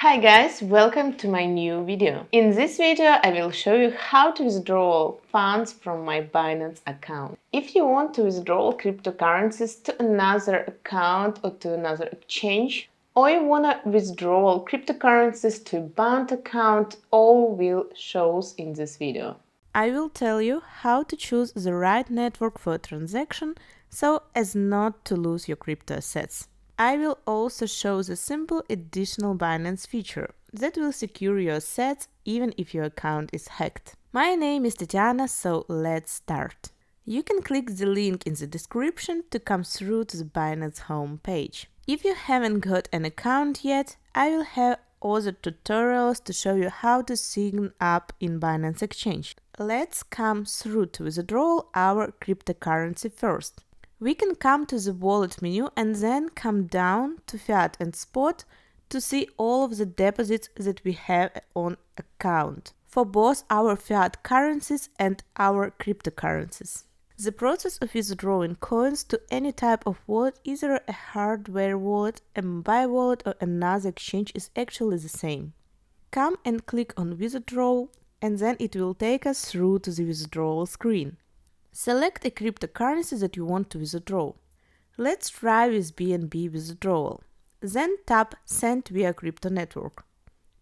Hi guys, welcome to my new video. In this video, I will show you how to withdraw funds from my Binance account. If you want to withdraw cryptocurrencies to another account or to another exchange, or you want to withdraw cryptocurrencies to a bank account, all will shows in this video. I will tell you how to choose the right network for a transaction so as not to lose your crypto assets. I will also show the simple additional Binance feature that will secure your assets even if your account is hacked. My name is Tatiana, so let's start. You can click the link in the description to come through to the Binance home page. If you haven't got an account yet, I will have other tutorials to show you how to sign up in Binance Exchange. Let's come through to withdraw our cryptocurrency first. We can come to the wallet menu and then come down to fiat and spot to see all of the deposits that we have on account for both our fiat currencies and our cryptocurrencies. The process of withdrawing coins to any type of wallet, either a hardware wallet, a mobile wallet or another exchange, is actually the same. Come and click on withdrawal and then it will take us through to the withdrawal screen. Select a cryptocurrency that you want to withdraw. Let's try with BNB withdrawal. Then tap Send via crypto network.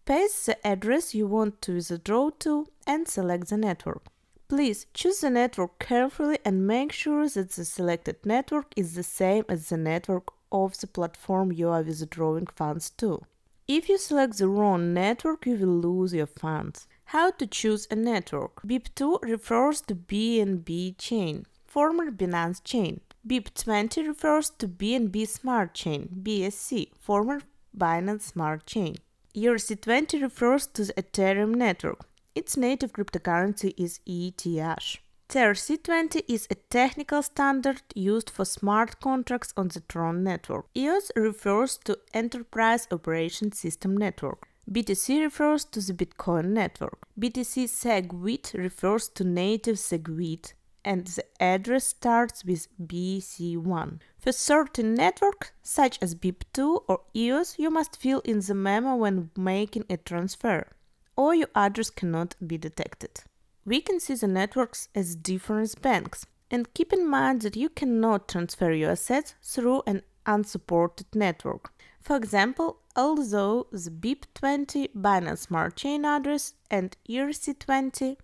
Paste the address you want to withdraw to and select the network. Please choose the network carefully and make sure that the selected network is the same as the network of the platform you are withdrawing funds to. If you select the wrong network, you will lose your funds. How to choose a network? BIP2 refers to BNB chain, former Binance chain. BIP20 refers to BNB Smart Chain, BSC, former Binance Smart Chain. ERC20 refers to the Ethereum network. Its native cryptocurrency is ETH. TRC20 is a technical standard used for smart contracts on the Tron network. EOS refers to Enterprise Operation System Network. BTC refers to the Bitcoin network. BTC SegWit refers to native SegWit, and the address starts with BC1. For certain networks, such as BIP2 or EOS, you must fill in the memo when making a transfer, or your address cannot be detected. We can see the networks as different banks, and keep in mind that you cannot transfer your assets through an unsupported network. For example, although the BIP20 Binance Smart Chain address and ERC20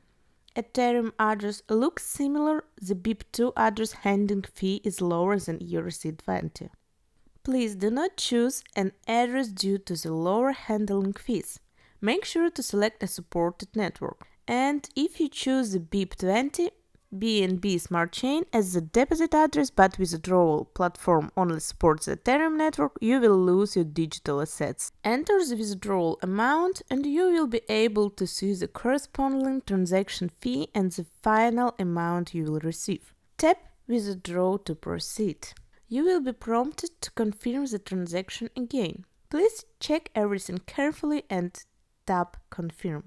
Ethereum address look similar, the BIP2 address handling fee is lower than ERC20. Please do not choose an address due to the lower handling fees. Make sure to select a supported network. And if you choose the BIP20 BNB Smart Chain as the deposit address but withdrawal platform only supports the Ethereum network, you will lose your digital assets. Enter the withdrawal amount and you will be able to see the corresponding transaction fee and the final amount you will receive. Tap Withdraw to proceed. You will be prompted to confirm the transaction again. Please check everything carefully and tap Confirm.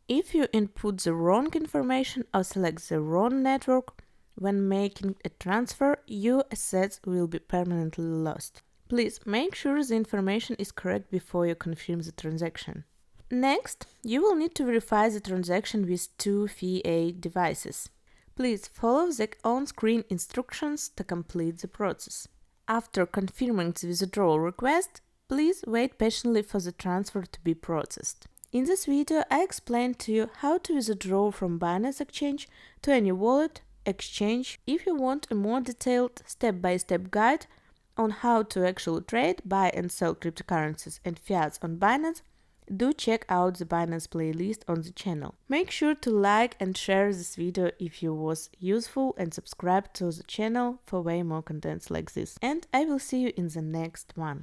If you input the wrong information or select the wrong network when making a transfer, your assets will be permanently lost. Please make sure the information is correct before you confirm the transaction. Next, you will need to verify the transaction with two fiat devices. Please follow the on-screen instructions to complete the process. After confirming the withdrawal request, please wait patiently for the transfer to be processed. In this video, I explained to you how to withdraw from Binance Exchange to any wallet, exchange. If you want a more detailed step-by-step guide on how to actually trade, buy and sell cryptocurrencies and fiats on Binance, do check out the Binance playlist on the channel. Make sure to like and share this video if it was useful and subscribe to the channel for way more contents like this. And I will see you in the next one.